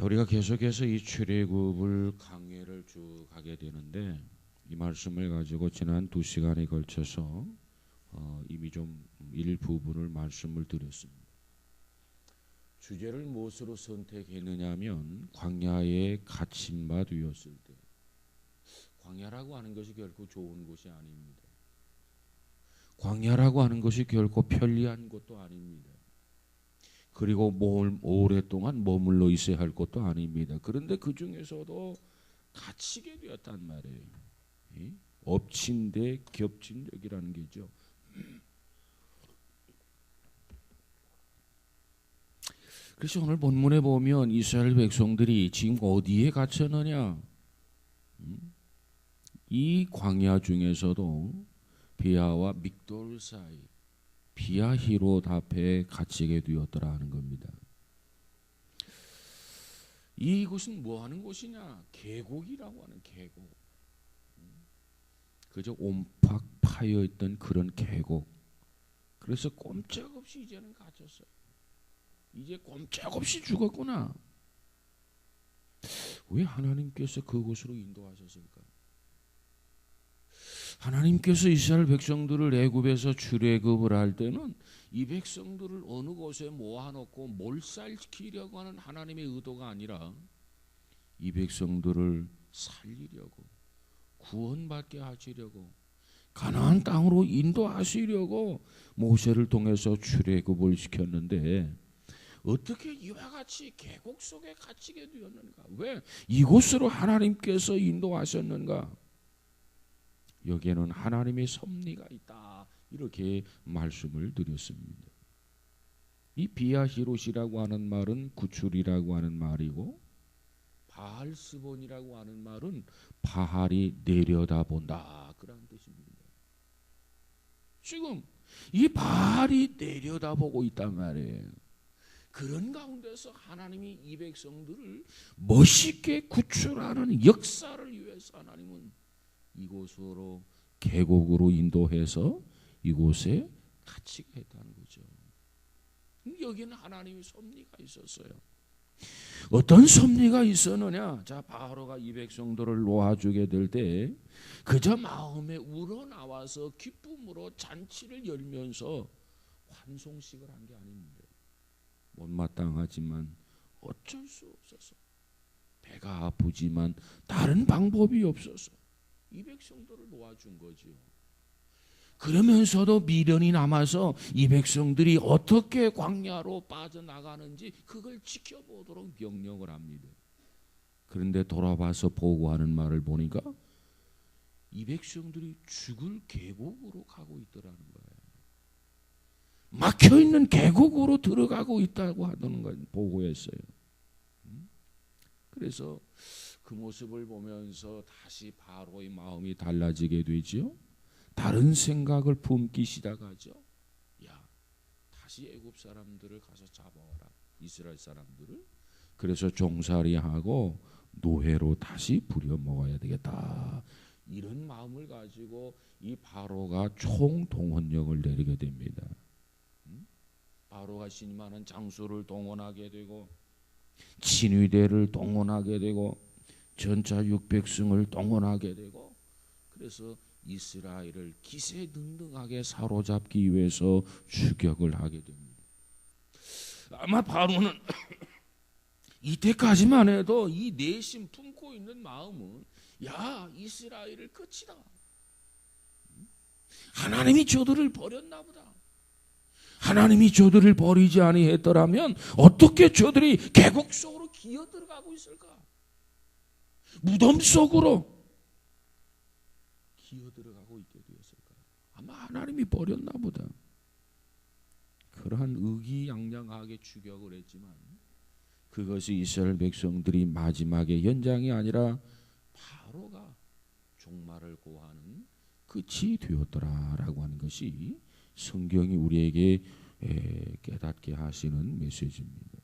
자, 우리가 계속해서 이 출애굽을 강해를 쭉 하게 되는데 이 말씀을 가지고 지난 2시간에 걸쳐서 이미 좀 일부분을 말씀을 드렸습니다. 주제를 무엇으로 선택했느냐면 광야에 갇힌 바 되었을 때, 광야라고 하는 것이 결코 좋은 곳이 아닙니다. 광야라고 하는 것이 결코 편리한 곳도 아닙니다. 그리고 오랫동안 머물러 있어야 할 것도 아닙니다. 그런데 그 중에서도 갇히게 되었단 말이에요. 엎친 데 겹친 격이라는 게죠. 그래서 오늘 본문에 보면 이스라엘 백성들이 지금 어디에 갇혔느냐? 이 광야 중에서도 비아와 믹돌 사이, 비아 히롯 앞에 갇히게 되었더라 하는 겁니다. 이곳은 뭐 하는 곳이냐? 계곡이라고 하는 계곡. 그저 옴팍 파여 있던 그런 계곡. 그래서 꼼짝없이 이제는 갇혔어요. 이제 꼼짝없이 죽었구나. 왜 하나님께서 그곳으로 인도하셨을까? 하나님께서 이스라엘 백성들을 애굽에서 출애굽을 할 때는 이 백성들을 어느 곳에 모아놓고 몰살시키려고 하는 하나님의 의도가 아니라 이 백성들을 살리려고, 구원받게 하시려고, 가나안 땅으로 인도하시려고 모세를 통해서 출애굽을 시켰는데 어떻게 이와 같이 계곡 속에 갇히게 되었는가? 왜 이곳으로 하나님께서 인도하셨는가? 여기에는 하나님의 섭리가 있다, 이렇게 말씀을 드렸습니다. 이 비아히롯이라고 하는 말은 구출이라고 하는 말이고, 바알스본이라고 하는 말은 바알이 내려다본다, 그런 뜻입니다. 지금 이 바알이 내려다보고 있단 말이에요. 그런 가운데서 하나님이 이 백성들을 멋있게 구출하는 역사를 위해서 하나님은 이곳으로 계곡으로 인도해서 이곳에 갇히게 했다는 거죠. 여기는 하나님의 섭리가 있었어요. 어떤 섭리가 있었느냐? 자, 바로가 이 백성들을 놓아주게 될 때 그저 마음에 우러나와서 기쁨으로 잔치를 열면서 환송식을 한 게 아닙니다. 못마땅하지만 어쩔 수 없어서, 배가 아프지만 다른 방법이 없어서 이 백성들을 놓아준 거지요. 그러면서도 미련이 남아서 이 백성들이 어떻게 광야로 빠져나가는지 그걸 지켜보도록 명령을 합니다. 그런데 돌아와서 보고하는 말을 보니까 이 백성들이 죽을 계곡으로 가고 있더라는 거예요. 막혀있는 계곡으로 들어가고 있다고 하는 걸 보고했어요. 그래서 그 모습을 보면서 다시 바로의 마음이 달라지게 되죠. 다른 생각을 품기 시작하죠. 야, 다시 애굽 사람들을 가서 잡아와라, 이스라엘 사람들을. 그래서 종살이하고 노예로 다시 부려먹어야 되겠다, 이런 마음을 가지고 이 바로가 총동원령을 내리게 됩니다. 바로가 신임하는 장수를 동원하게 되고, 친위대를 동원하게 되고, 전차 600승을 동원하게 되고, 그래서 이스라엘을 기세등등하게 사로잡기 위해서 추격을 하게 됩니다. 아마 바로는 이때까지만 해도 이 내심 품고 있는 마음은, 야, 이스라엘을 끝이다, 하나님이 저들을 버렸나 보다, 하나님이 저들을 버리지 아니했더라면 어떻게 저들이 계곡 속으로 기어 들어가고 있을까? 무덤 속으로 기어 들어가고 있게 되었을까? 아마 하나님이 버렸나 보다. 그러한 의기양양하게 추격을 했지만 그것이 이스라엘 백성들이 마지막의 연장이 아니라 바로가 종말을 고하는 끝이 되었더라라고 하는 것이 성경이 우리에게 깨닫게 하시는 메시지입니다.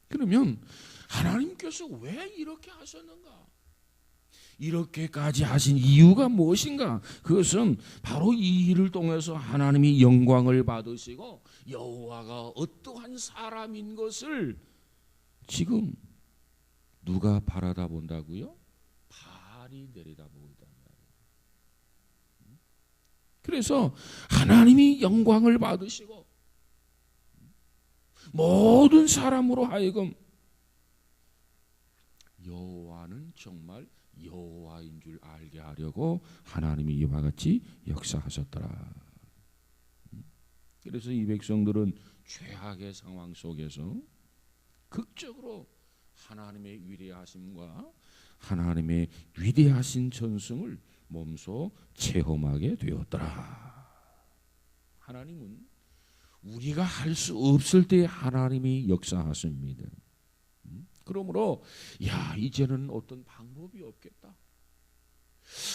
그러면 하나님께서 왜 이렇게 하셨는가? 이렇게까지 하신 이유가 무엇인가? 그것은 바로 이 일을 통해서 하나님이 영광을 받으시고 여호와가 어떠한 사람인 것을 지금 누가 바라다 본다고요? 발이 내려다보고 있단 말이에요. 그래서 하나님이 영광을 받으시고 모든 사람으로 하여금 여호와는 정말 여호와인 줄 알게 하려고 하나님이 이와 같이 역사하셨더라. 그래서 이 백성들은 죄악의 상황 속에서 극적으로 하나님의 위대하심과 하나님의 위대하신 전승을 몸소 체험하게 되었더라. 하나님은 우리가 할 수 없을 때 하나님이 역사하십니다. 그러므로 이제는 어떤 방법이 없겠다.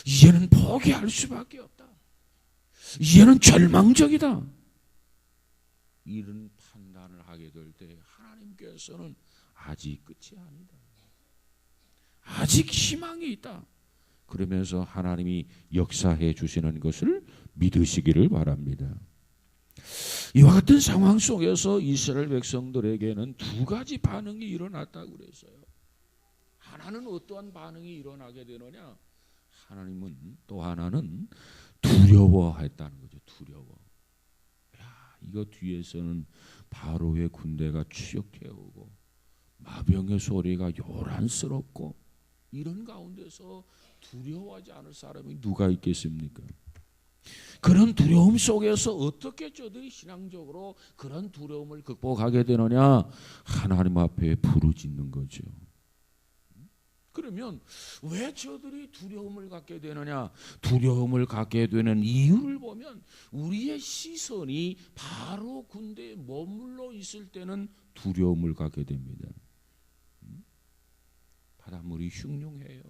이제는 포기할 수밖에 없다. 이제는 절망적이다. 이런 판단을 하게 될 때 하나님께서는 아직 끝이 아니다. 아직 희망이 있다. 그러면서 하나님이 역사해 주시는 것을 믿으시기를 바랍니다. 이와 같은 상황 속에서 이스라엘 백성들에게는 두 가지 반응이 일어났다고 그랬어요. 하나는 어떠한 반응이 일어나게 되느냐? 하나님은 또 하나는 두려워했다는 거죠. 두려워. 이거 뒤에서는 바로의 군대가 추격해 오고 마병의 소리가 요란스럽고 이런 가운데서 두려워하지 않을 사람이 누가 있겠습니까? 그런 두려움 속에서 어떻게 저들이 신앙적으로 그런 두려움을 극복하게 되느냐? 하나님 앞에 부르짖는 거죠. 그러면 왜 저들이 두려움을 갖게 되느냐? 두려움을 갖게 되는 이유를 보면 우리의 시선이 바로 군대에 머물러 있을 때는 두려움을 갖게 됩니다. 바닷물이 흉흉해요.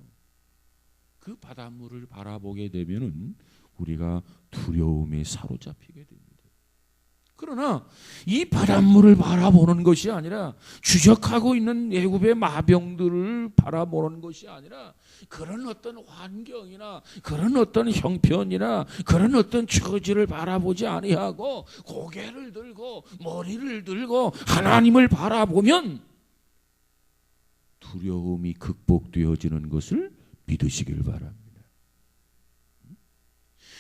그 바닷물을 바라보게 되면은 우리가 두려움에 사로잡히게 됩니다. 그러나 이 바닷물을 바라보는 것이 아니라 추적하고 있는 애굽의 마병들을 바라보는 것이 아니라 그런 어떤 환경이나 그런 어떤 형편이나 그런 어떤 처지를 바라보지 아니하고 고개를 들고 머리를 들고 하나님을 바라보면 두려움이 극복되어지는 것을 믿으시길 바랍니다.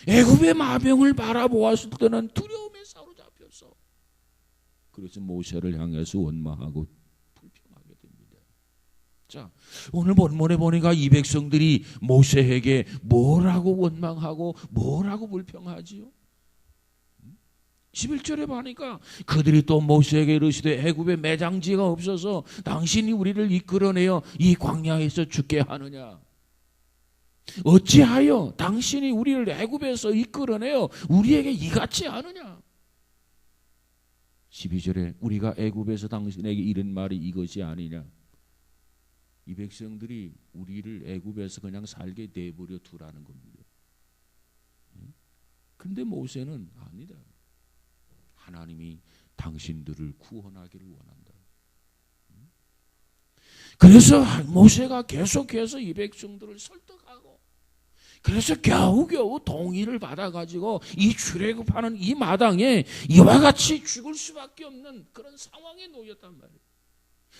애굽의 마병을 바라보았을 때는 두려움에 사로잡혔어. 그래서 모세를 향해서 원망하고 불평하게 됩니다. 자, 오늘 본문에 보니까 이 백성들이 모세에게 뭐라고 원망하고 뭐라고 불평하지요? 11절에 보니까 그들이 또 모세에게 이르시되 애굽에 매장지가 없어서 당신이 우리를 이끌어내어 이 광야에서 죽게 하느냐? 어찌하여 당신이 우리를 애굽에서 이끌어내어 우리에게 이같이 하느냐? 12절에 우리가 애굽에서 당신에게 이른 말이 이것이 아니냐? 이 백성들이 우리를 애굽에서 그냥 살게 내버려 두라는 겁니다. 근데 모세는 아니다. 하나님이 당신들을 구원하기를 원한다. 그래서 모세가 계속해서 이 백성들을 설득하고 그래서 겨우겨우 동의를 받아가지고 이 출애굽하는 이 마당에 이와 같이 죽을 수밖에 없는 그런 상황에 놓였단 말이에요.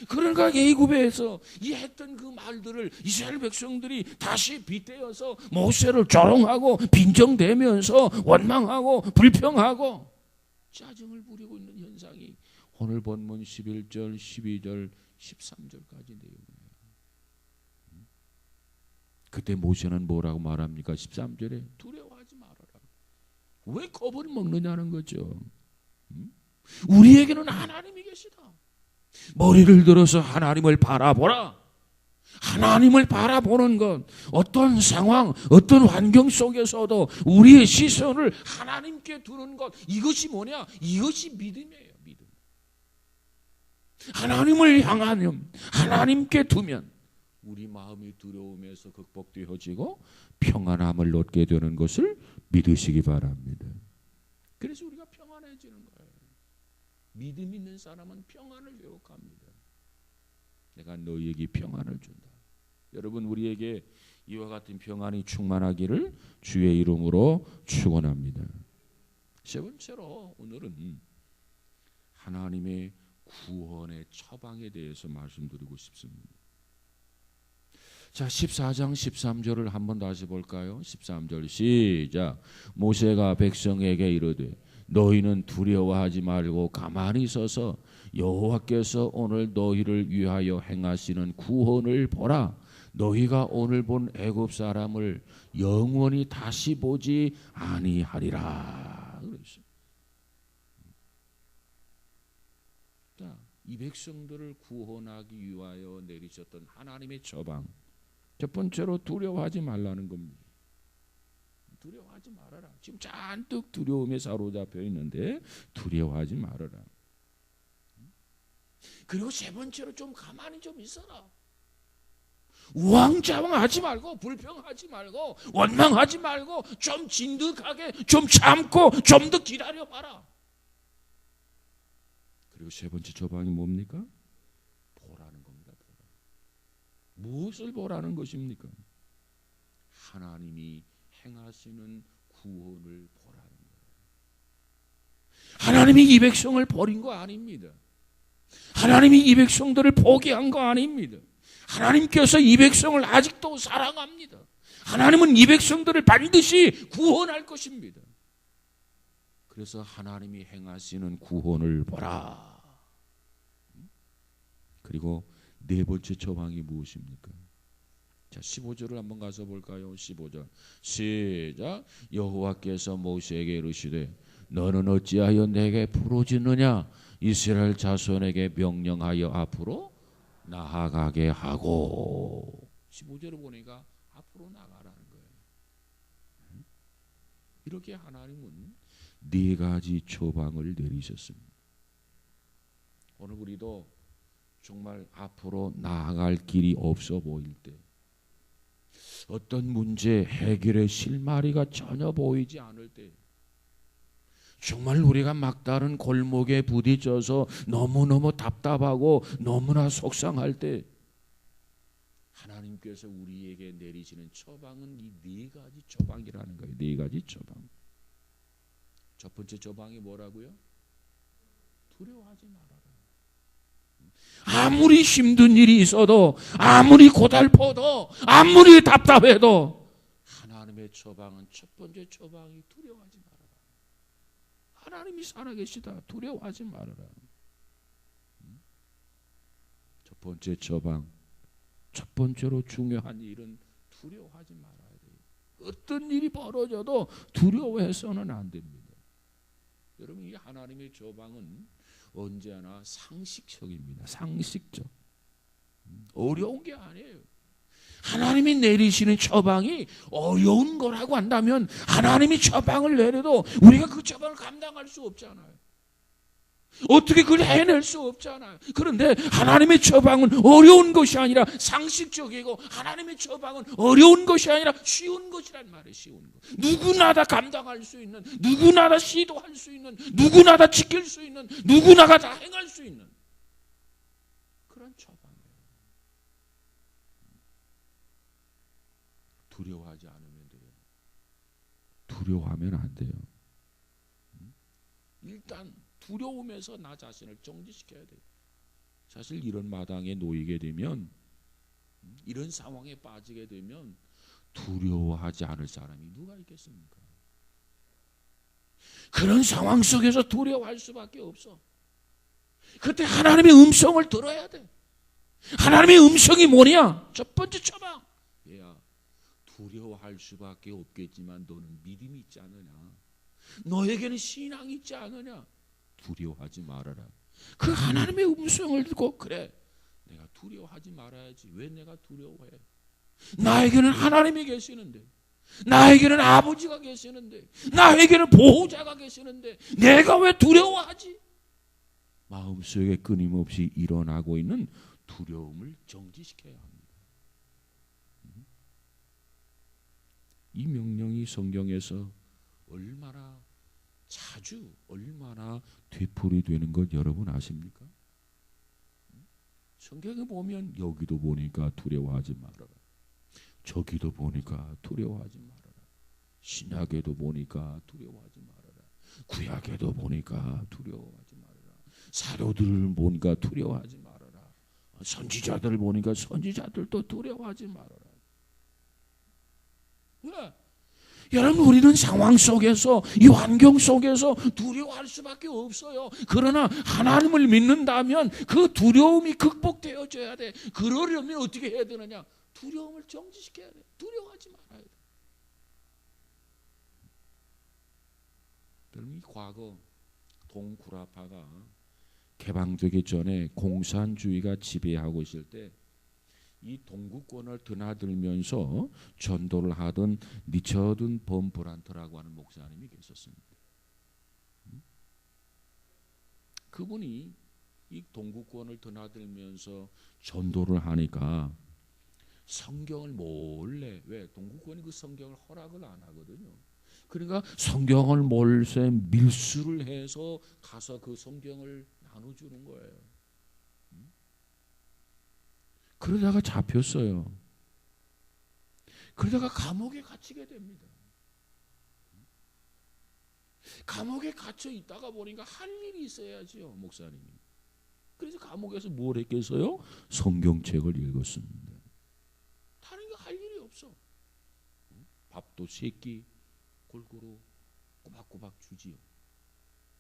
그러니까 애굽에서 이 했던 그 말들을 이스라엘 백성들이 다시 빗대어서 모세를 조롱하고 빈정대면서 원망하고 불평하고 짜증을 부리고 있는 현상이 오늘 본문 11절, 12절, 13절까지 내용이에요. 그때 모세는 뭐라고 말합니까? 13절에 두려워하지 말아라. 왜 겁을 먹느냐는 거죠. 우리에게는 하나님이 계시다. 머리를 들어서 하나님을 바라보라. 하나님을 바라보는 것, 어떤 상황, 어떤 환경 속에서도 우리의 시선을 하나님께 두는 것, 이것이 뭐냐? 이것이 믿음이에요. 믿음. 하나님을 향하면, 하나님께 두면 우리 마음이 두려움에서 극복되어지고 평안함을 얻게 되는 것을 믿으시기 바랍니다. 그래서 우리가 평안해지는 거예요. 믿음 있는 사람은 평안을 회복합니다. 내가 너희에게 평안을 준다. 여러분, 우리에게 이와 같은 평안이 충만하기를 주의 이름으로 축원합니다. 세 번째로 오늘은 하나님의 구원의 처방에 대해서 말씀드리고 싶습니다. 자, 14장 13절을 한번 다시 볼까요? 13절 시작. 모세가 백성에게 이르되 너희는 두려워하지 말고 가만히 서서 여호와께서 오늘 너희를 위하여 행하시는 구원을 보라. 너희가 오늘 본 애굽 사람을 영원히 다시 보지 아니하리라. 그랬어요. 자, 이 백성들을 구원하기 위하여 내리셨던 하나님의 처방, 첫 번째로 두려워하지 말라는 겁니다. 두려워하지 말아라. 지금 잔뜩 두려움에 사로잡혀 있는데 두려워하지 말아라. 그리고 세 번째로 좀 가만히 좀 있어라. 우왕좌왕하지 말고, 불평하지 말고, 원망하지 말고, 좀 진득하게 좀 참고 좀 더 기다려봐라. 그리고 세 번째 처방이 뭡니까? 보라는 겁니다. 보라. 무엇을 보라는 것입니까? 하나님이 행하시는 구원을 보라는 거예요. 하나님이 이 백성을 버린 거 아닙니다. 하나님이 이 백성들을 포기한 거 아닙니다. 하나님께서 이 백성을 아직도 사랑합니다. 하나님은 이 백성들을 반드시 구원할 것입니다. 그래서 하나님이 행하시는 구원을 보라. 그리고 네 번째 처방이 무엇입니까? 자, 15절을 한번 가서 볼까요? 15절 시작. 여호와께서 모세에게 이르시되 너는 어찌하여 내게 부르짖느냐? 이스라엘 자손에게 명령하여 앞으로 나아가게 하고. 15절을 보니까 앞으로 나가라는 거예요. 이렇게 하나님은 네 가지 처방을 내리셨습니다. 오늘 우리도 정말 앞으로 나아갈 길이 없어 보일 때, 어떤 문제 해결의 실마리가 전혀 보이지 않을 때, 정말 우리가 막다른 골목에 부딪혀서 너무너무 답답하고 너무나 속상할 때, 하나님께서 우리에게 내리시는 처방은 이 네 가지 처방이라는 거예요. 네 가지 처방. 첫 번째 처방이 뭐라고요? 두려워하지 말아라. 아무리 힘든 일이 있어도, 아무리 고달퍼도, 아무리 답답해도 하나님의 처방은, 첫 번째 처방이 두려워하지 말아라. 하나님이 살아계시다. 두려워하지 말아라. 첫 번째 처방, 첫 번째로 중요한 일은 두려워하지 말아야 돼요. 어떤 일이 벌어져도 두려워해서는 안 됩니다. 여러분, 이 하나님의 처방은 언제나 상식적입니다. 상식적. 어려운 게 아니에요. 하나님이 내리시는 처방이 어려운 거라고 한다면 하나님이 처방을 내려도 우리가 그 처방을 감당할 수 없잖아요. 어떻게 그걸 해낼 수 없잖아요. 그런데 하나님의 처방은 어려운 것이 아니라 상식적이고, 하나님의 처방은 어려운 것이 아니라 쉬운 것이란 말이에요. 쉬운 것. 누구나 다 감당할 수 있는, 누구나 다 시도할 수 있는, 누구나 다 지킬 수 있는, 누구나가 다 행할 수 있는 그런 처방이에요. 두려워하지 않으면 돼요. 두려워하면 안 돼요. 일단 두려움에서 나 자신을 정지시켜야 돼요. 사실 이런 마당에 놓이게 되면, 이런 상황에 빠지게 되면 두려워하지 않을 사람이 누가 있겠습니까? 그런 상황 속에서 두려워할 수밖에 없어. 그때 하나님의 음성을 들어야 돼. 하나님의 음성이 뭐냐? 첫 번째 처방. 얘야, 두려워할 수밖에 없겠지만 너는 믿음이 있지 않느냐? 너에게는 신앙이 있지 않느냐? 두려워하지 말아라. 그 하나님의 음성을 듣고, 그래, 내가 두려워하지 말아야지. 왜 내가 두려워해? 나에게는 하나님이 계시는데, 나에게는 아버지가 계시는데, 나에게는 보호자가 계시는데 내가 왜 두려워하지? 마음속에 끊임없이 일어나고 있는 두려움을 정지시켜야 합니다. 이 명령이 성경에서 얼마나 자주, 얼마나 되풀이되는 것 여러분 아십니까? 성경에 보면 여기도 보니까 두려워하지 말아라, 저기도 보니까 두려워하지 말아라, 신약에도 보니까 두려워하지 말아라, 구약에도 보니까 두려워하지 말아라, 사료들을 보니까 두려워하지 말아라. 선지자들을 보니까 선지자들도 두려워하지 말아라. 왜? 여러분, 우리는 상황 속에서, 이 환경 속에서 두려워할 수밖에 없어요. 그러나 하나님을 믿는다면 그 두려움이 극복되어져야 돼. 그러려면 어떻게 해야 되느냐? 두려움을 정지시켜야 돼. 두려워하지 말아야 돼. 여러분, 이 과거 동구라파가 개방되기 전에 공산주의가 지배하고 있을 때 이 동구권을 드나들면서 전도를 하던 리처드 본 브란트라고 하는 목사님이 계셨습니다. 그분이 이 동구권을 드나들면서 전도를 하니까 성경을 몰래, 왜? 동구권이 그 성경을 허락을 안 하거든요. 그러니까 성경을 몰래 밀수를 해서 가서 그 성경을 나눠주는 거예요. 그러다가 잡혔어요. 그러다가 감옥에 갇히게 됩니다. 감옥에 갇혀 있다가 보니까 할 일이 있어야지요, 목사님이. 그래서 감옥에서 뭘 했겠어요? 성경책을 읽었습니다. 다른 거 할 일이 없어. 밥도 세끼 골고루 꼬박꼬박 주지요.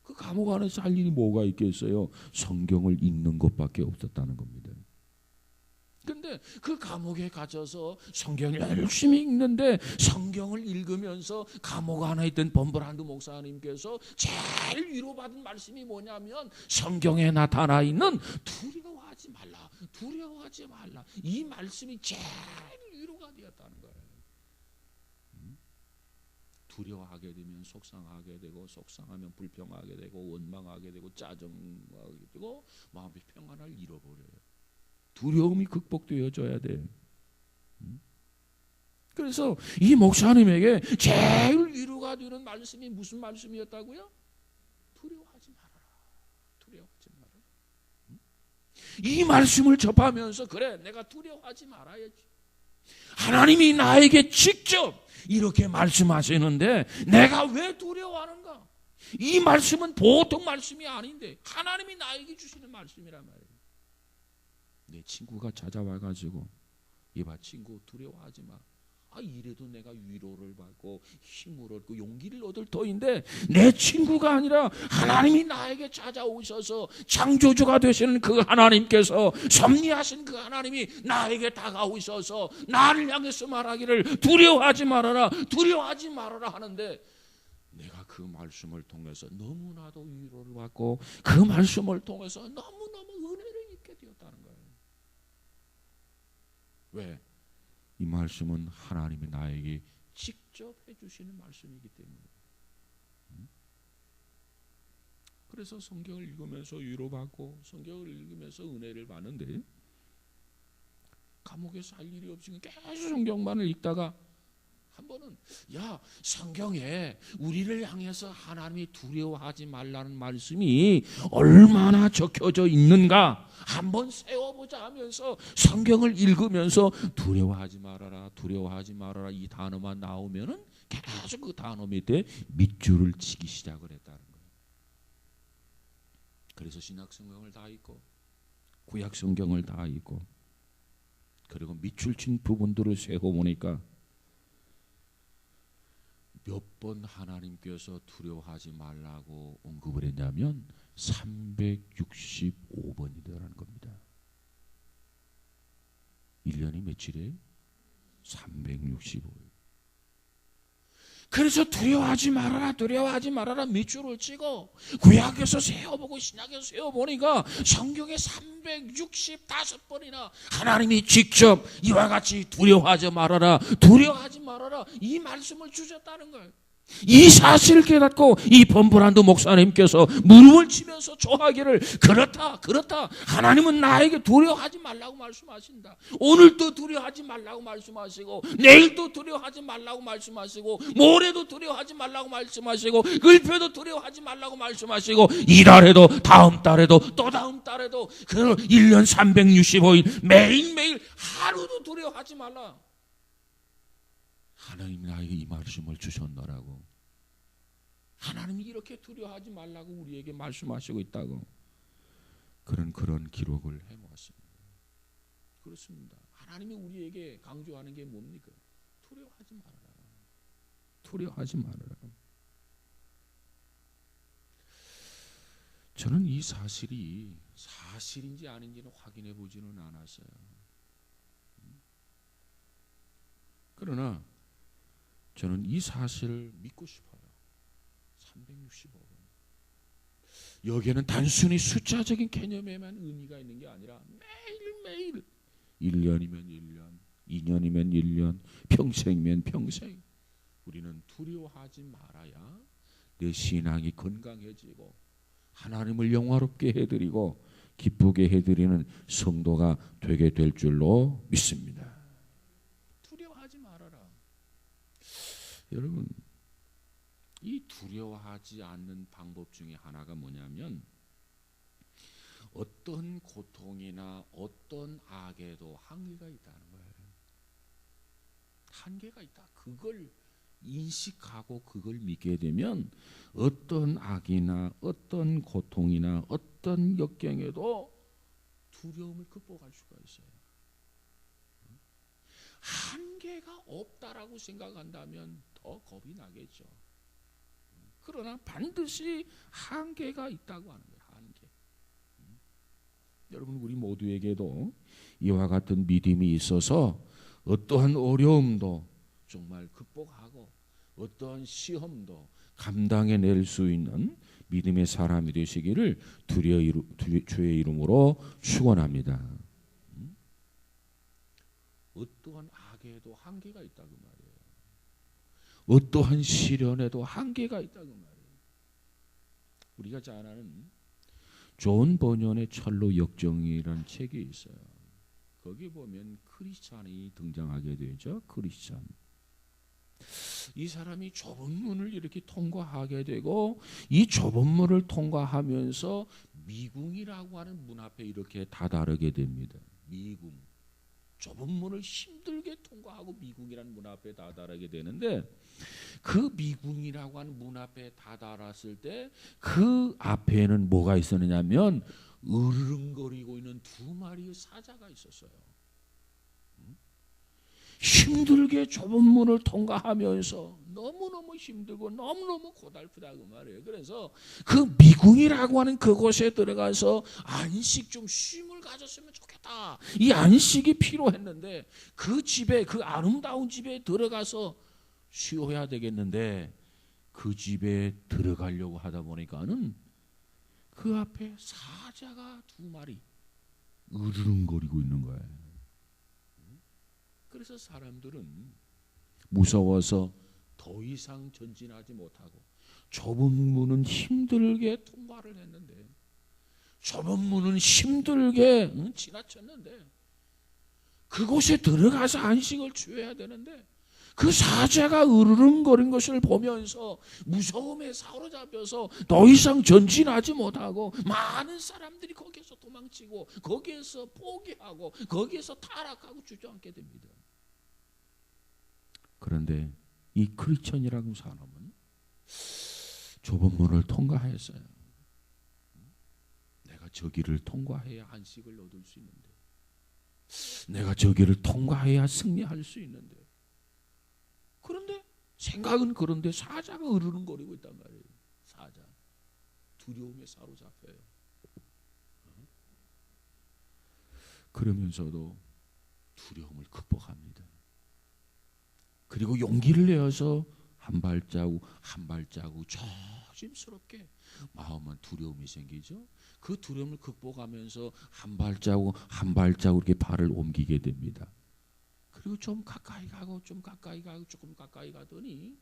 그 감옥 안에서 할 일이 뭐가 있겠어요? 성경을 읽는 것밖에 없었다는 겁니다. 근데 그 감옥에 갇혀서 성경을 열심히 읽는데, 성경을 읽으면서 감옥 안에 있던 범브란트 목사님께서 제일 위로받은 말씀이 뭐냐면, 성경에 나타나 있는 두려워하지 말라, 두려워하지 말라, 이 말씀이 제일 위로가 되었다는 거예요. 두려워하게 되면 속상하게 되고, 속상하면 불평하게 되고, 원망하게 되고, 짜증나게 되고, 마음의 평안을 잃어버려요. 두려움이 극복되어져야 돼. 그래서 이 목사님에게 제일 위로가 되는 말씀이 무슨 말씀이었다고요? 두려워하지 말아라. 두려워하지 말아라. 이 말씀을 접하면서, 그래, 내가 두려워하지 말아야지. 하나님이 나에게 직접 이렇게 말씀하시는데 내가 왜 두려워하는가? 이 말씀은 보통 말씀이 아닌데 하나님이 나에게 주시는 말씀이란 말이에요. 내 친구가 찾아와가지고, 이봐 친구, 두려워하지 마. 이래도 내가 위로를 받고 힘을 얻고 용기를 얻을 터인데, 내 친구가 아니라 하나님이 나에게 찾아오셔서 창조주가 되시는 그 하나님께서, 섭리하신 그 하나님이 나에게 다가오셔서 나를 향해서 말하기를 두려워하지 말아라, 두려워하지 말아라 하는데, 내가 그 말씀을 통해서 너무나도 위로를 받고 그 말씀을 통해서 너무너무 은혜를 입게 되었다는 거예요. 왜? 이 말씀은 하나님이 나에게 직접 해주시는 말씀이기 때문에. 그래서 성경을 읽으면서 위로받고 성경을 읽으면서 은혜를 받는데, 감옥에서 할 일이 없으면 계속 성경만을 읽다가 한 번은, 야, 성경에 우리를 향해서 하나님이 두려워하지 말라는 말씀이 얼마나 적혀져 있는가 한번 세워보자 하면서 성경을 읽으면서 두려워하지 말아라, 두려워하지 말아라 이 단어만 나오면은 계속 그 단어 밑에 밑줄을 치기 시작을 했다는 거예요. 그래서 신약 성경을 다 읽고 구약 성경을 다 읽고, 그리고 밑줄 친 부분들을 세워보니까 몇 번 하나님께서 두려워하지 말라고 언급을 했냐면 365번이더라는 겁니다. 1년이 며칠이에요? 365일. 그래서 두려워하지 말아라, 두려워하지 말아라 밑줄을 치고 구약에서 세워보고 신약에서 세워보니까 성경에 365번이나 하나님이 직접 이와 같이 두려워하지 말아라, 두려워하지 말아라 이 말씀을 주셨다는 거예요. 이 사실을 깨닫고 이 범브란트 목사님께서 무릎을 치면서 조하기를, 그렇다, 그렇다, 하나님은 나에게 두려워하지 말라고 말씀하신다. 오늘도 두려워하지 말라고 말씀하시고, 내일도 두려워하지 말라고 말씀하시고, 모레도 두려워하지 말라고 말씀하시고, 을표도 두려워하지 말라고 말씀하시고, 이달에도 다음 달에도 또 다음 달에도, 그 1년 365일 매일매일 하루도 두려워하지 말라. 하나님이 나에게 이 말씀을 주셨노라고. 하나님이 이렇게 두려워하지 말라고 우리에게 말씀하시고 있다고. 그런 기록을 해놓았습니다. 그렇습니다. 하나님이 우리에게 강조하는 게 뭡니까? 두려워하지 말아라. 두려워하지 말아라. 저는 이 사실이 사실인지 아닌지는 확인해 보지는 않았어요. 그러나 저는 이 사실을 믿고 싶어요. 365번. 여기에는 단순히 숫자적인 개념에만 의미가 있는 게 아니라 매일매일 1년이면 1년, 2년이면 1년, 평생이면 평생 우리는 두려워하지 말아야 내 신앙이 건강해지고 하나님을 영화롭게 해드리고 기쁘게 해드리는 성도가 되게 될 줄로 믿습니다. 두려워하지 말아라. 여러분, 이 두려워하지 않는 방법 중에 하나가 뭐냐면 어떤 고통이나 어떤 악에도 한계가 있다는 거예요. 한계가 있다. 그걸 인식하고 그걸 믿게 되면 어떤 악이나 어떤 고통이나 어떤 역경에도 두려움을 극복할 수가 있어요. 한계가 없다라고 생각한다면 더 겁이 나겠죠. 그러나 반드시 한계가 있다고 하는 거예요. 한계. 여러분, 우리 모두에게도 이와 같은 믿음이 있어서 어떠한 어려움도 정말 극복하고 어떠한 시험도 감당해낼 수 있는 믿음의 사람이 되시기를 주의 이름으로 축원합니다. 어떠한 악에도 한계가 있다고 말이에요. 어떠한 시련에도 한계가 있다고 말이에요. 우리가 잘 아는 존 버년의 철로 역정이라는 책이 있어요. 거기 보면 크리스찬이 등장하게 되죠. 크리스찬. 이 사람이 좁은 문을 이렇게 통과하게 되고 이 좁은 문을 통과하면서 미궁이라고 하는 문 앞에 이렇게 다다르게 됩니다. 미궁. 좁은 문을 힘들게 통과하고 미궁이라는 문 앞에 다다르게 되는데 그 미궁이라고 하는 문 앞에 다다랐을 때 그 앞에는 뭐가 있었느냐면 으르렁거리고 있는 두 마리의 사자가 있었어요. 힘들게 좁은 문을 통과하면서 너무너무 힘들고 너무너무 고달프다고 말이에요. 그래서 그 미궁이라고 하는 그곳에 들어가서 안식 좀 쉼을 가졌으면 좋겠다. 이 안식이 필요했는데 그 집에 그 아름다운 집에 들어가서 쉬어야 되겠는데 그 집에 들어가려고 하다 보니까는 그 앞에 사자가 두 마리 으르렁거리고 있는 거예요. 그래서 사람들은 무서워서 더 이상 전진하지 못하고 좁은 문은 힘들게 통과를 했는데 좁은 문은 힘들게 지나쳤는데 그곳에 들어가서 안식을 취해야 되는데 그 사자가 으르렁거린 것을 보면서 무서움에 사로잡혀서 더 이상 전진하지 못하고 많은 사람들이 거기에서 도망치고 거기에서 포기하고 거기에서 타락하고 주저앉게 됩니다. 그런데 이 크리스천이라는 사람은 좁은 문을 통과했어요. 내가 저 길을 통과해야 안식을 얻을 수 있는데 내가 저 길을 통과해야 승리할 수 있는데 그런데 생각은 그런데 사자가 으르렁거리고 있단 말이에요. 사자. 두려움에 사로잡혀요. 그러면서도 두려움을 극복합니다. 그리고 용기를 내어서 한 발자국 한 발자국 조심스럽게 마음은 두려움이 생기죠. 그 두려움을 극복하면서 한 발자국 한 발자국 이렇게 발을 옮기게 됩니다. 그리고 좀 가까이 가고 좀 가까이 가고 조금 가까이 가더니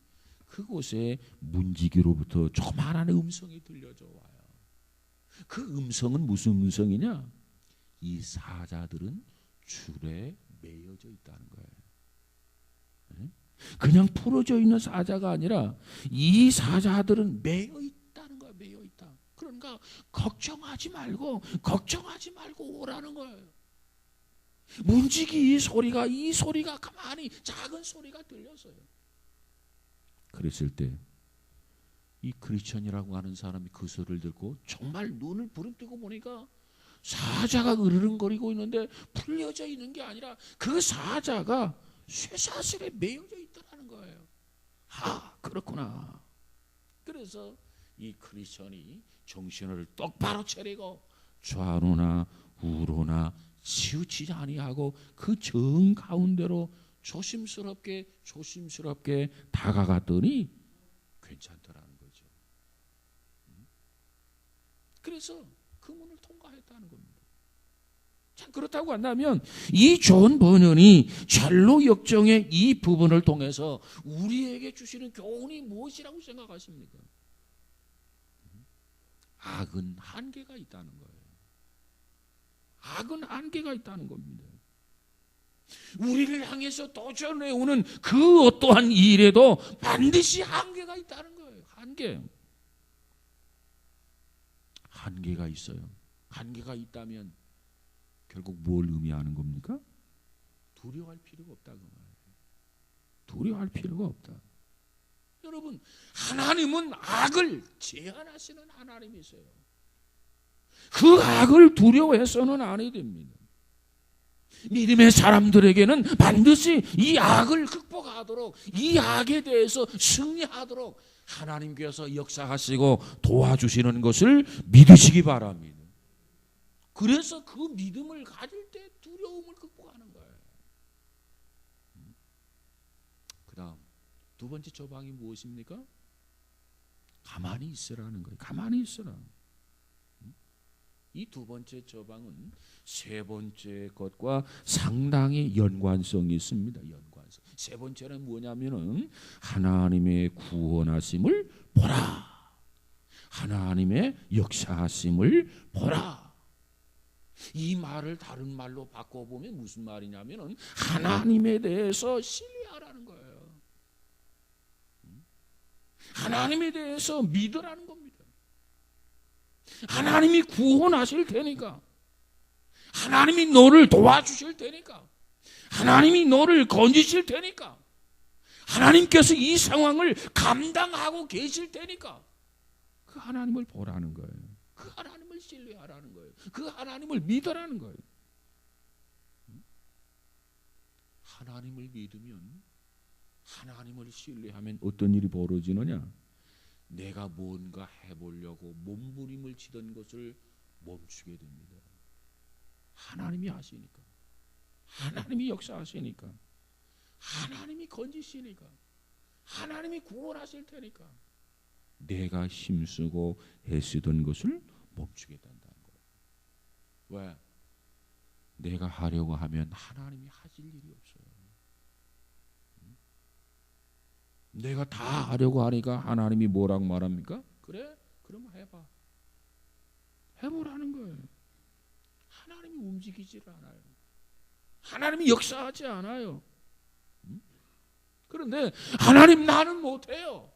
그곳에 문지기로부터 조그마한 음성이 들려져 와요. 그 음성은 무슨 음성이냐? 이 사자들은 줄에 매여져 있다는 거예요. 그냥 풀어져 있는 사자가 아니라 이 사자들은 매여 있다는 거예요. 매여 있다. 그러니까 걱정하지 말고 오라는 거예요. 문지기 이 소리가 가만히 작은 소리가 들렸어요. 그랬을 때 이 크리스천이라고 하는 사람이 그 소리를 듣고 정말 눈을 부릅뜨고 보니까 사자가 으르렁거리고 있는데 풀려져 있는 게 아니라 그 사자가 쇠사슬에 매여져 있더라는 거예요. 아, 그렇구나. 그래서 이 크리스천이 정신을 똑바로 차리고 좌로나 우로나 치우치지 아니하고 그 정 가운데로 조심스럽게 다가갔더니 괜찮더라는 거죠. 그래서 그 문을 통과했다는 겁니다. 자, 그렇다고 한다면 이 존 버년이 샬롯 역정의 이 부분을 통해서 우리에게 주시는 교훈이 무엇이라고 생각하십니까? 악은 한계가 있다는 거예요. 악은 한계가 있다는 겁니다. 우리를 향해서 도전해오는 그 어떠한 일에도 반드시 한계가 있다는 거예요. 한계가 있어요. 한계가 있다면 결국 뭘 의미하는 겁니까? 두려워할 필요가 없다 그 말이에요. 두려워할 필요가 없다. 여러분, 하나님은 악을 제한하시는 하나님이세요. 그 악을 두려워해서는 안 됩니다. 믿음의 사람들에게는 반드시 이 악을 극복하도록, 이 악에 대해서 승리하도록 하나님께서 역사하시고 도와주시는 것을 믿으시기 바랍니다. 그래서 그 믿음을 가질 때 두려움을 극복하는 거예요. 그 다음 두 번째 처방이 무엇입니까? 가만히 있으라는 거예요. 가만히 있으라. 이 두 번째 처방은 세 번째 것과 상당히 연관성이 있습니다. 연관성. 세 번째는 뭐냐면은 하나님의 구원하심을 보라. 하나님의 역사하심을 보라. 이 말을 다른 말로 바꿔보면 무슨 말이냐면은 하나님에 대해서 신뢰하라는 거예요. 하나님에 대해서 믿으라는 겁니다. 하나님이 구원하실 테니까, 하나님이 너를 도와주실 테니까, 하나님이 너를 건지실 테니까, 하나님께서 이 상황을 감당하고 계실 테니까 그 하나님을 보라는 거예요. 그 하나님을 신뢰하라는 거예요. 그 하나님을 믿으라는 거예요. 하나님을 믿으면, 하나님을 신뢰하면 어떤 일이 벌어지느냐? 내가 뭔가 해보려고 몸부림을 치던 것을 멈추게 됩니다. 하나님이 하시니까, 하나님이 역사하시니까, 하나님이 건지시니까, 하나님이 구원하실 테니까 내가 힘쓰고 애쓰던 것을 멈추게 된다는 거예요. 왜? 내가 하려고 하면 하나님이 하실 일이 없어요. 내가 다 하려고 하니까 하나님이 뭐라고 말합니까? 그래? 그럼 해봐. 해보라는 거예요. 하나님이 움직이질 않아요. 하나님이 역사하지 않아요. 그런데 하나님 나는 못해요.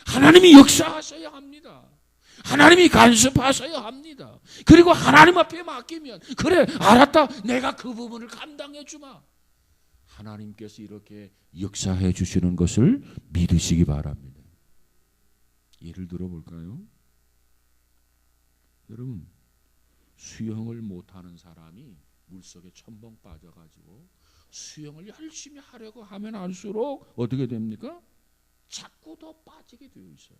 하나님이 역사하셔야 합니다. 하나님이 간섭하셔야 합니다. 그리고 하나님 앞에 맡기면, 그래 알았다, 내가 그 부분을 감당해 주마. 하나님께서 이렇게 역사해 주시는 것을 믿으시기 바랍니다. 예를 들어 볼까요? 여러분, 수영을 못하는 사람이 물속에 첨벙 빠져가지고 수영을 열심히 하려고 하면 할수록 어떻게 됩니까? 자꾸 더 빠지게 되어 있어요.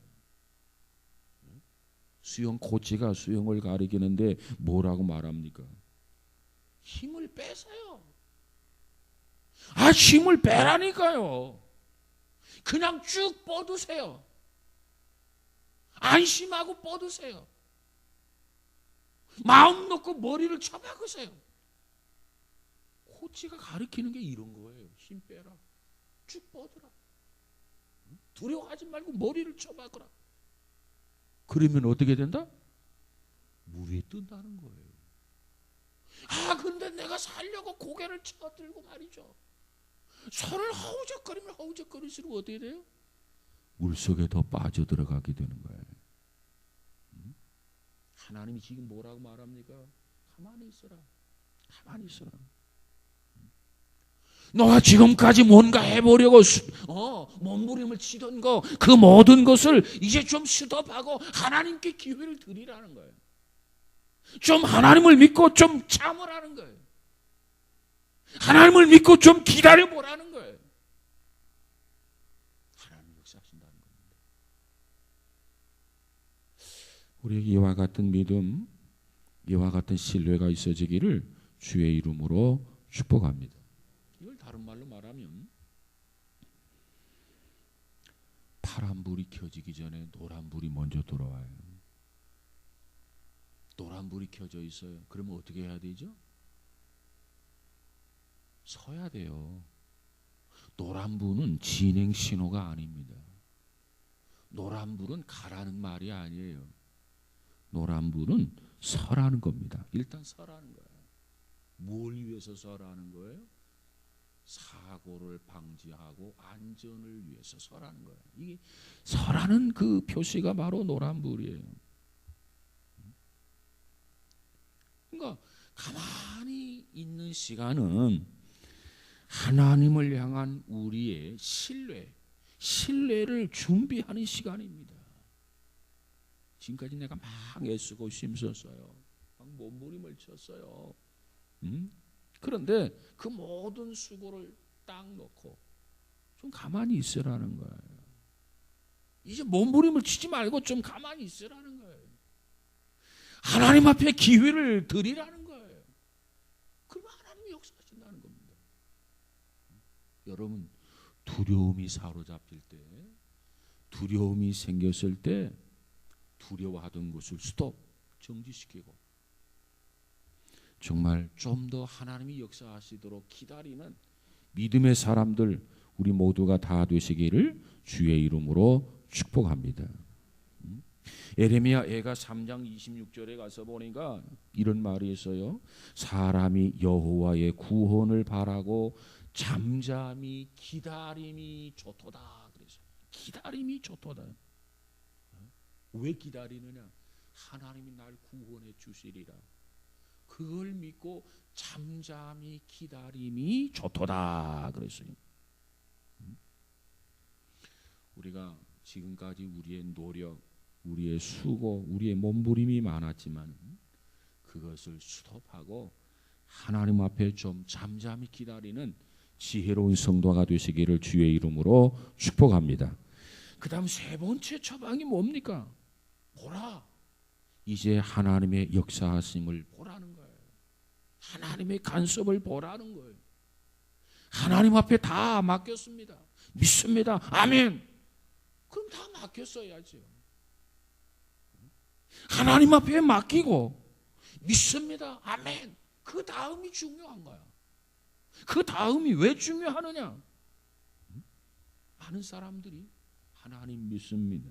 수영 코치가 수영을 가리키는데 뭐라고 말합니까? 힘을 빼세요. 아, 힘을 빼라니까요. 그냥 쭉 뻗으세요. 안심하고 뻗으세요. 마음 놓고 머리를 쳐박으세요. 코치가 가르치는 게 이런 거예요. 힘 빼라. 쭉 뻗으라. 두려워하지 말고 머리를 쳐박으라. 그러면 어떻게 된다? 물 위에 뜬다는 거예요. 아, 근데 내가 살려고 고개를 쳐들고 말이죠. 손을 허우적거릴수록 어떻게 돼요? 물속에 더 빠져들어가게 되는 거예요. 하나님이 지금 뭐라고 말합니까? 가만히 있어라. 가만히 있어라. 너가 지금까지 뭔가 해보려고 몸부림을 치던 거, 그 모든 것을 이제 좀 스톱하고 하나님께 기회를 드리라는 거예요. 좀 하나님을 믿고 좀 참으라는 거예요. 하나님을 믿고 좀 기다려보라는 거예요. 하나님 역사하신다는 겁니다. 우리에게 이와 같은 믿음, 이와 같은 신뢰가 있어지기를 주의 이름으로 축복합니다. 이걸 다른 말로 말하면 파란 불이 켜지기 전에 노란 불이 먼저 들어와요. 노란 불이 켜져 있어요. 그러면 어떻게 해야 되죠? 서야 돼요. 노란 불은 진행 신호가 아닙니다. 노란 불은 가라는 말이 아니에요. 노란 불은 서라는 겁니다. 일단 서라는 거예요. 뭘 위해서 서라는 거예요? 사고를 방지하고 안전을 위해서 서라는 거예요. 이게 서라는 그 표시가 바로 노란불이에요. 그러니까 가만히 있는 시간은 하나님을 향한 우리의 신뢰를 준비하는 시간입니다. 지금까지 내가 막 애쓰고 힘썼어요. 막 몸부림을 쳤어요. 그런데 그 모든 수고를 딱 놓고 좀 가만히 있으라는 거예요. 이제 몸부림을 치지 말고 좀 가만히 있으라는 거예요. 하나님 앞에 기회를 드리라는 거예요. 그러면 하나님이 역사하신다는 겁니다. 여러분, 두려움이 사로잡힐 때, 두려움이 생겼을 때 두려워하던 것을 스톱, 정지시키고 정말 좀 더 하나님이 역사하시도록 기다리는 믿음의 사람들 우리 모두가 다 되시기를 주의 이름으로 축복합니다. 에레미야 애가 3장 26절에 가서 보니까 이런 말이 있어요. 사람이 여호와의 구원을 바라고 잠잠히 기다림이 좋도다. 그래서 기다림이 좋도다. 왜 기다리느냐? 하나님이 날 구원해 주시리라. 그걸 믿고 잠잠히 기다림이 좋도다 그랬어요. 우리가 지금까지 우리의 노력, 우리의 수고, 우리의 몸부림이 많았지만 그것을 스톱하고 하나님 앞에 좀 잠잠히 기다리는 지혜로운 성도가 되시기를 주의 이름으로 축복합니다. 그 다음 세 번째 처방이 뭡니까? 보라. 이제 하나님의 역사하심을 보라는 거예요. 하나님의 간섭을 보라는 거예요. 하나님 앞에 다 맡겼습니다. 믿습니다. 아멘. 그럼 다 맡겼어야죠. 하나님 앞에 맡기고 믿습니다. 아멘. 그 다음이 중요한 거야. 그 다음이 왜 중요하느냐? 많은 사람들이 하나님 믿습니다.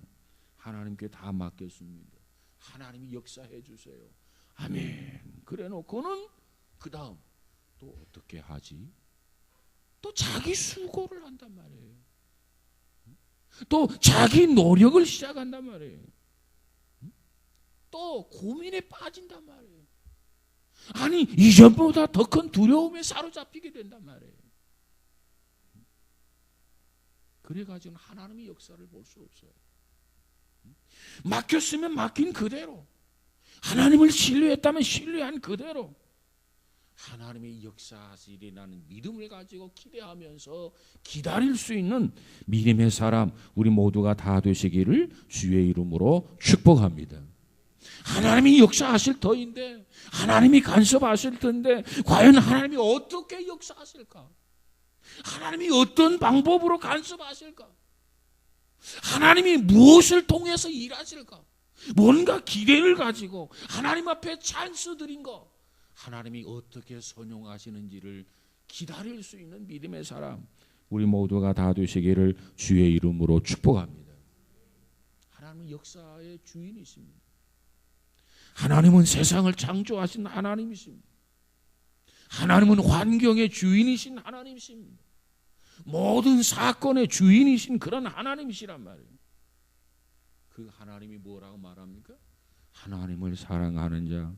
하나님께 다 맡겼습니다. 하나님이 역사해 주세요. 아멘. 그래 놓고는 그 다음 또 어떻게 하지? 또 자기 수고를 한단 말이에요. 또 자기 노력을 시작한단 말이에요. 또 고민에 빠진단 말이에요. 아니 이전보다 더 큰 두려움에 사로잡히게 된단 말이에요. 그래가지고는 하나님의 역사를 볼 수 없어요. 맡겼으면 맡긴 그대로, 하나님을 신뢰했다면 신뢰한 그대로 하나님의 역사하시리라는 믿음을 가지고 기대하면서 기다릴 수 있는 믿음의 사람 우리 모두가 다 되시기를 주의 이름으로 축복합니다. 하나님이 역사하실 터인데, 하나님이 간섭하실 텐데 과연 하나님이 어떻게 역사하실까? 하나님이 어떤 방법으로 간섭하실까? 하나님이 무엇을 통해서 일하실까? 뭔가 기대를 가지고 하나님 앞에 찬스 드린 거, 하나님이 어떻게 선용하시는지를 기다릴 수 있는 믿음의 사람 우리 모두가 다 되시기를 주의 이름으로 축복합니다. 하나님은 역사의 주인이십니다. 하나님은 세상을 창조하신 하나님이십니다. 하나님은 환경의 주인이신 하나님이십니다. 모든 사건의 주인이신 그런 하나님이시란 말이에요. 그 하나님이 뭐라고 말합니까? 하나님을 사랑하는 자,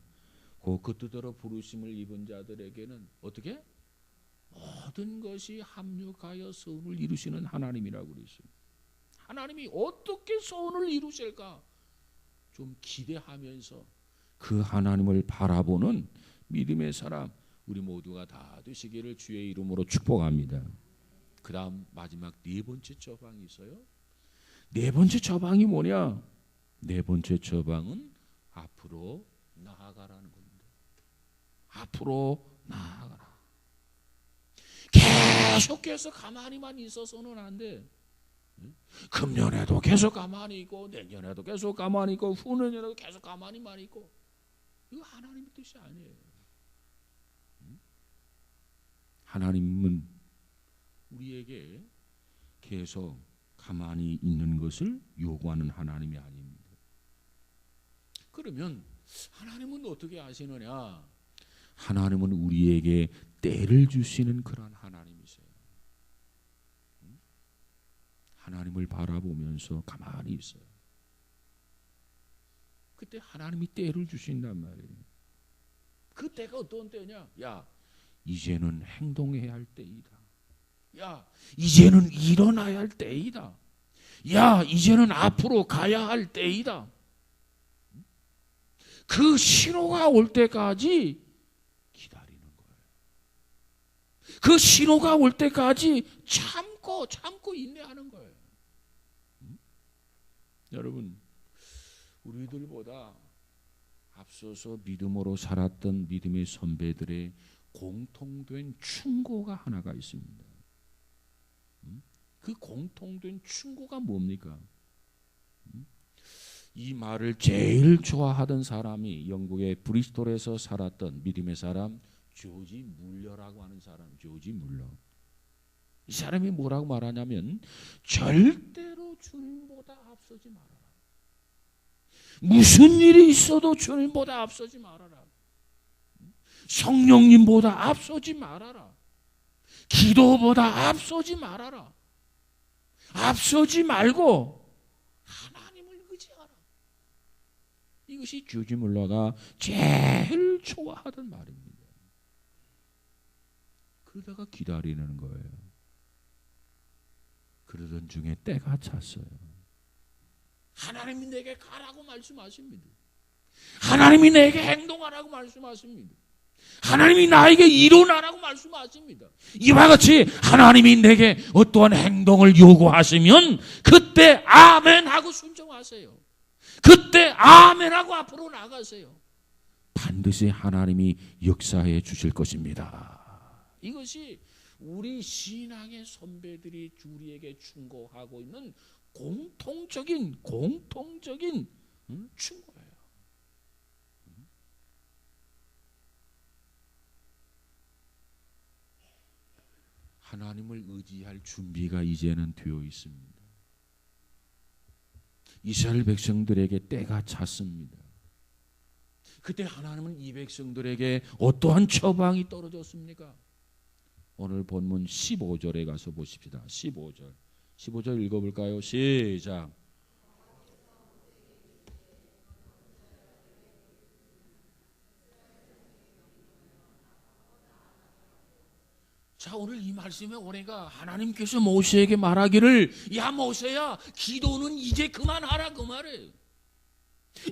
그 뜻대로 부르심을 입은 자들에게는 어떻게? 모든 것이 합력하여 선을 이루시는 하나님이라고 그랬어요. 하나님이 어떻게 선을 이루실까? 좀 기대하면서 그 하나님을 바라보는 믿음의 사람 우리 모두가 다 되시기를 주의 이름으로 축복합니다. 그 다음 마지막 네 번째 처방이 있어요. 네 번째 처방이 뭐냐? 네 번째 처방은 앞으로 나아가라는 겁니다. 앞으로 나아가라. 계속해서 가만히만 있어서는 안 돼. 금년에도 계속 가만히 있고 내년에도 계속 가만히 있고 후년에도 계속 가만히만 있고 이거 하나님의 뜻이 아니에요. 하나님은 우리에게 계속 가만히 있는 것을 요구하는 하나님이 아닙니다. 그러면 하나님은 어떻게 하시느냐? 하나님은 우리에게 때를 주시는 그런 하나님이세요. 하나님을 바라보면서 가만히 있어요. 그때 하나님이 때를 주신단 말이에요. 그 때가 어떤 때냐? 야, 이제는 행동해야 할 때이다. 야, 이제는 일어나야 할 때이다. 야, 이제는 앞으로 가야 할 때이다. 그 신호가 올 때까지 기다리는 거예요. 그 신호가 올 때까지 참고 인내하는 거예요. 여러분, 우리들보다 앞서서 믿음으로 살았던 믿음의 선배들의 공통된 충고가 하나가 있습니다. 그 공통된 충고가 뭡니까? 이 말을 제일 좋아하던 사람이 영국의 브리스톨에서 살았던 믿음의 사람 조지 물러라고 하는 사람, 조지 물러. 이 사람이 뭐라고 말하냐면 절대로 주님보다 앞서지 말아라. 무슨 일이 있어도 주님보다 앞서지 말아라. 성령님보다 앞서지 말아라. 기도보다 앞서지 말아라. 앞서지 말고 하나님을 의지하라. 이것이 조지 물러가 제일 좋아하던 말입니다. 그러다가 기다리는 거예요. 그러던 중에 때가 찼어요. 하나님이 내게 가라고 말씀하십니다. 하나님이 내게 행동하라고 말씀하십니다. 하나님이 나에게 일어나라고 말씀하십니다. 이와 같이 하나님이 내게 어떠한 행동을 요구하시면 그때 아멘 하고 순종하세요. 그때 아멘 하고 앞으로 나가세요. 반드시 하나님이 역사해 주실 것입니다. 이것이 우리 신앙의 선배들이 우리에게 충고하고 있는 공통적인 충고예요. 하나님을 의지할 준비가 이제는 되어 있습니다. 이스라엘 백성들에게 때가 찼습니다. 그때 하나님은 이 백성들에게 어떠한 처방이 떨어졌습니까? 오늘 본문 15절에 가서 보십시다. 15절 읽어볼까요? 시작. 자, 오늘 이 말씀에 오니까 하나님께서 모세에게 말하기를 야 모세야 기도는 이제 그만하라 그 말이에요.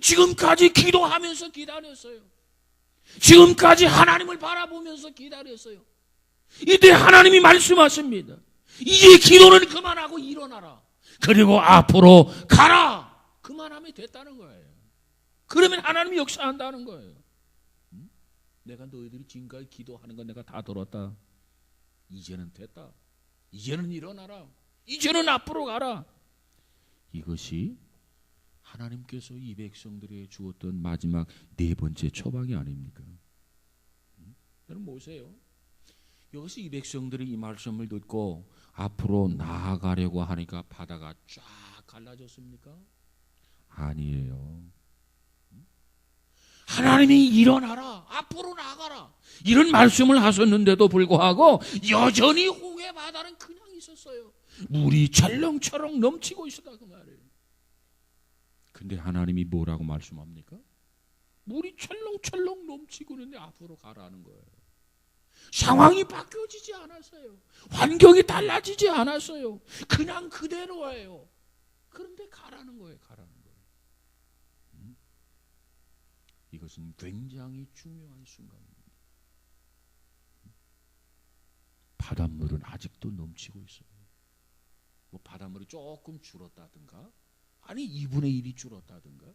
지금까지 기도하면서 기다렸어요. 지금까지 하나님을 바라보면서 기다렸어요. 이때 하나님이 말씀하십니다. 이제 기도는 그만하고 일어나라. 그리고 앞으로 가라. 그만하면 됐다는 거예요. 그러면 하나님이 역사한다는 거예요. 내가 너희들이 지금까지 기도하는 건 내가 다 들었다. 이제는 됐다. 이제는 일어나라. 이제는 앞으로 가라. 이것이 하나님께서 이 백성들에게 주었던 마지막 네 번째 처방이 아닙니까? 여러분 보세요. 여기서 이 백성들이 이 말씀을 듣고 앞으로 나아가려고 하니까 바다가 쫙 갈라졌습니까? 아니에요. 하나님이 일어나라, 앞으로 나가라 이런 말씀을 하셨는데도 불구하고 여전히 홍해 바다는 그냥 있었어요. 물이 철렁철렁 넘치고 있었다 그 말이에요. 근데 하나님이 뭐라고 말씀합니까? 물이 철렁철렁 넘치고 있는데 앞으로 가라는 거예요. 상황이 바뀌어지지 않았어요. 환경이 달라지지 않았어요. 그냥 그대로예요. 그런데 가라는 거예요. 가라는 거예요. 이것은 굉장히 중요한 순간입니다. 바닷물은 아직도 넘치고 있어요. 뭐 바닷물이 조금 줄었다든가, 아니 2분의 1이 줄었다든가,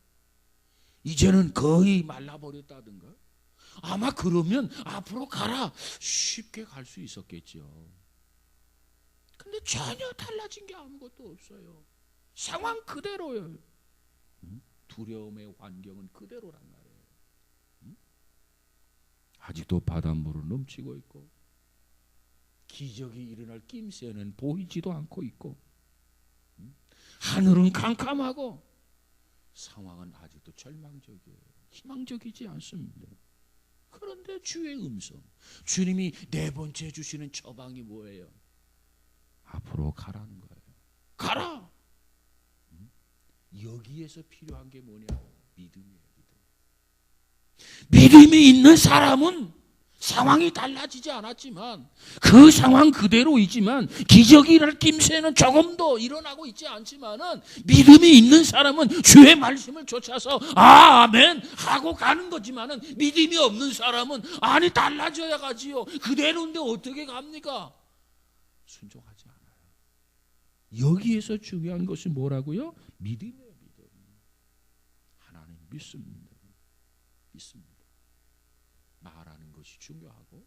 이제는 거의 말라버렸다든가, 아마 그러면 앞으로 가라 쉽게 갈 수 있었겠죠. 근데 전혀 달라진 게 아무것도 없어요. 상황 그대로예요. 두려움의 환경은 그대로란 말이에요. 아직도 바닷물은 넘치고 있고, 기적이 일어날 낌새는 보이지도 않고 있고, 하늘은 캄캄하고, 상황은 아직도 절망적이에요. 희망적이지 않습니다. 그런데 주의 음성, 주님이 네 번째 주시는 처방이 뭐예요? 앞으로 가라는 거예요. 가라. 여기에서 필요한 게 뭐냐? 믿음이에요. 믿음이 있는 사람은 상황이 달라지지 않았지만, 그 상황 그대로이지만, 기적이 일어날 낌새는 조금도 일어나고 있지 않지만은, 믿음이 있는 사람은 주의 말씀을 쫓아서 아멘 하고 가는 거지만은, 믿음이 없는 사람은 아니 달라져야 가지요. 그대로인데 어떻게 갑니까? 순종하지 않아요. 여기에서 중요한 것이 뭐라고요? 믿음이에요. 믿음. 하나님 믿습니다. 믿습니다. 말하는 것이 중요하고,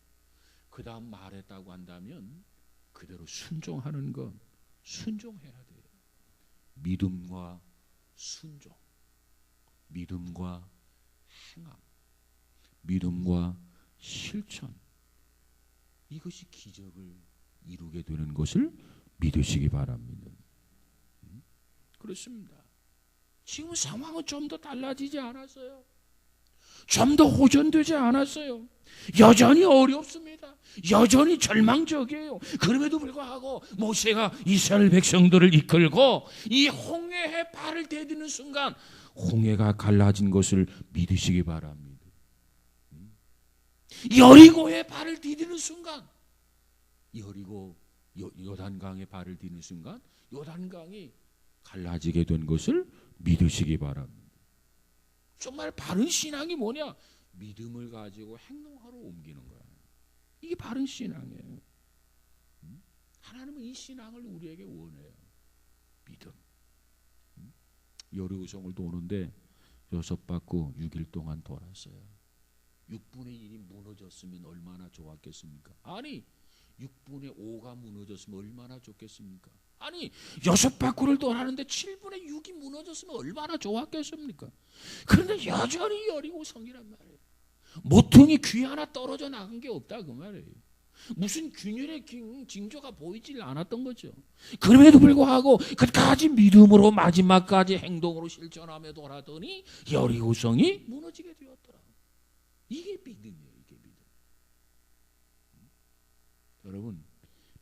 그 다음 말했다고 한다면 그대로 순종하는 것, 순종해야 돼요. 믿음과 순종, 믿음과 행함, 믿음과 실천, 이것이 기적을 이루게 되는 것을 믿으시기 바랍니다. 그렇습니다. 지금 상황은 좀 더 달라지지 않았어요. 좀 더 호전되지 않았어요. 여전히 어렵습니다. 여전히 절망적이에요. 그럼에도 불구하고 모세가 이스라엘 백성들을 이끌고 이 홍해에 발을 디디는 순간 홍해가 갈라진 것을 믿으시기 바랍니다. 여리고에 발을 디디는 순간, 여리고 요단강에 발을 디디는 순간 요단강이 갈라지게 된 것을 믿으시기 바랍니다. 정말 바른 신앙이 뭐냐? 믿음을 가지고 행동하러 옮기는 거야. 이게 바른 신앙이에요. 하나님은 이 신앙을 우리에게 원해요. 믿음. 여리고성을 도는데 6바퀴 6일 동안 돌았어요. 6분의 1이 무너졌으면 얼마나 좋았겠습니까? 아니 6분의 5가 무너졌으면 얼마나 좋겠습니까? 아니 6바퀴를 돌았는데 7분의 6이 무너졌으면 얼마나 좋았겠습니까? 그런데 여전히 여리고성이란 말이에요. 모퉁이 귀 하나 떨어져 나간 게 없다 그 말이에요. 무슨 균열의 징조가 보이질 않았던 거죠. 그럼에도 불구하고 끝까지 믿음으로 마지막까지 행동으로 실천하며 돌아더니 여리고성이 무너지게 되었더라. 이게 믿음이에요. 이게 믿음. 여러분,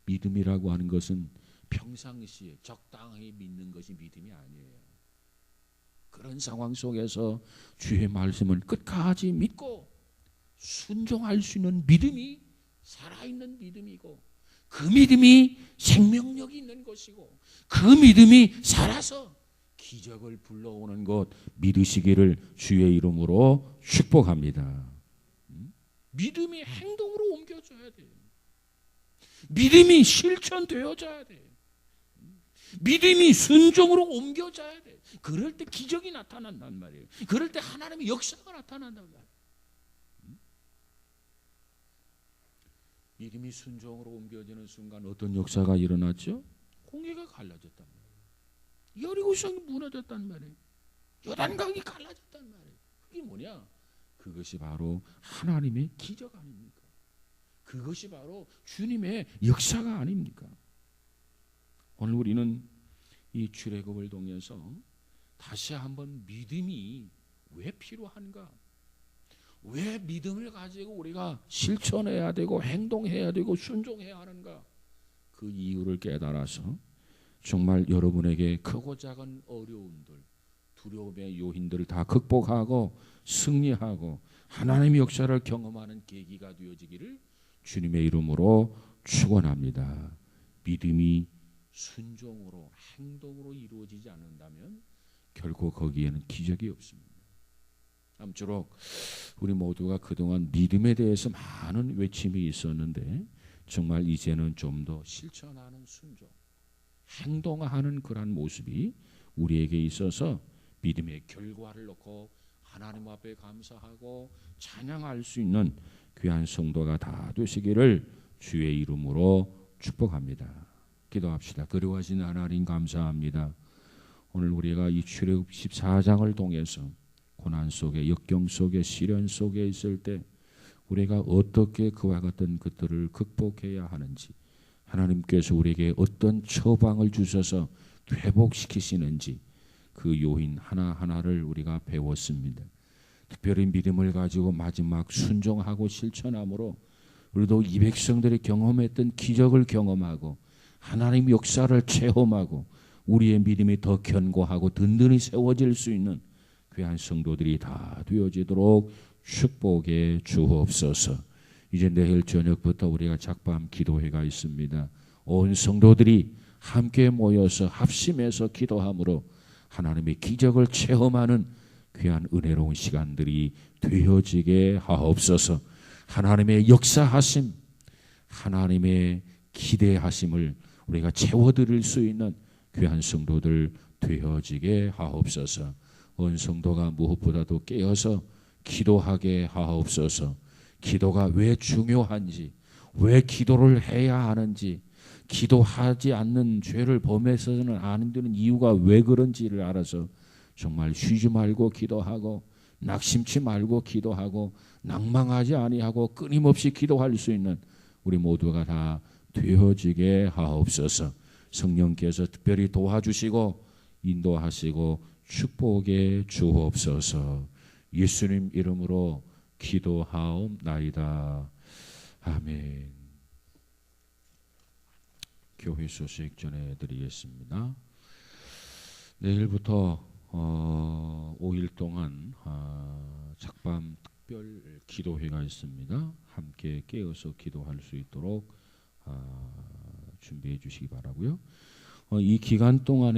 믿음이라고 하는 것은 평상시에 적당히 믿는 것이 믿음이 아니에요. 그런 상황 속에서 주의 말씀을 끝까지 믿고 순종할 수 있는 믿음이 살아있는 믿음이고, 그 믿음이 생명력이 있는 것이고, 그 믿음이 살아서 기적을 불러오는 것 믿으시기를 주의 이름으로 축복합니다. 믿음이 행동으로 옮겨져야 돼요. 믿음이 실천되어져야 돼요. 믿음이 순종으로 옮겨져야 돼요. 그럴 때 기적이 나타난단 말이에요. 그럴 때 하나님의 역사가 나타난단 말이에요. 믿음이 순종으로 옮겨지는 순간 어떤 역사가 일어났죠? 홍해가 갈라졌단 말이에요. 여리고성이 무너졌단 말이에요. 요단강이 갈라졌단 말이에요. 그게 뭐냐? 그것이 바로 하나님의 기적 아닙니까? 그것이 바로 주님의 역사가 아닙니까? 오늘 우리는 이 출애굽을 통해서 다시 한번 믿음이 왜 필요한가? 왜 믿음을 가지고 우리가 실천해야 되고 행동해야 되고 순종해야 하는가? 그 이유를 깨달아서 정말 여러분에게 크고 작은 어려움들, 두려움의 요인들을 다 극복하고 승리하고 하나님의 역사를 경험하는 계기가 되어지기를 주님의 이름으로 축원합니다. 믿음이 순종으로 행동으로 이루어지지 않는다면 결코 거기에는 기적이 없습니다. 아무쪼록 우리 모두가 그동안 믿음에 대해서 많은 외침이 있었는데 정말 이제는 좀 더 실천하는 순종, 행동하는 그러한 모습이 우리에게 있어서 믿음의 결과를 놓고 하나님 앞에 감사하고 찬양할 수 있는 귀한 성도가 다 되시기를 주의 이름으로 축복합니다. 기도합시다. 그리워하신 하나님 감사합니다. 오늘 우리가 이 출애굽 14장을 통해서 고난 속에, 역경 속에, 시련 속에 있을 때 우리가 어떻게 그와 같은 것들을 극복해야 하는지, 하나님께서 우리에게 어떤 처방을 주셔서 회복시키시는지 그 요인 하나하나를 우리가 배웠습니다. 특별히 믿음을 가지고 마지막 순종하고 실천함으로 우리도 이 백성들이 경험했던 기적을 경험하고 하나님 역사를 체험하고 우리의 믿음이 더 견고하고 든든히 세워질 수 있는 귀한 성도들이 다 되어지도록 축복해 주옵소서. 이제 내일 저녁부터 우리가 작밤 기도회가 있습니다. 온 성도들이 함께 모여서 합심해서 기도함으로 하나님의 기적을 체험하는 귀한 은혜로운 시간들이 되어지게 하옵소서. 하나님의 역사하심, 하나님의 기대하심을 우리가 채워드릴 수 있는 귀한 성도들 되어지게 하옵소서. 온 성도가 무엇보다도 깨어서 기도하게 하옵소서. 기도가 왜 중요한지, 왜 기도를 해야 하는지, 기도하지 않는 죄를 범해서는 안 되는 이유가 왜 그런지를 알아서 정말 쉬지 말고 기도하고 낙심치 말고 기도하고 낭망하지 아니하고 끊임없이 기도할 수 있는 우리 모두가 다 되어지게 하옵소서. 성령께서 특별히 도와주시고 인도하시고 축복해 주옵소서. 예수님 이름으로 기도하옵나이다. 아멘. 교회 소식 전해드리겠습니다. 내일부터 5일 동안 작밤 특별 기도회가 있습니다. 함께 깨어서 기도할 수 있도록 준비해 주시기 바라고요. 이 기간 동안에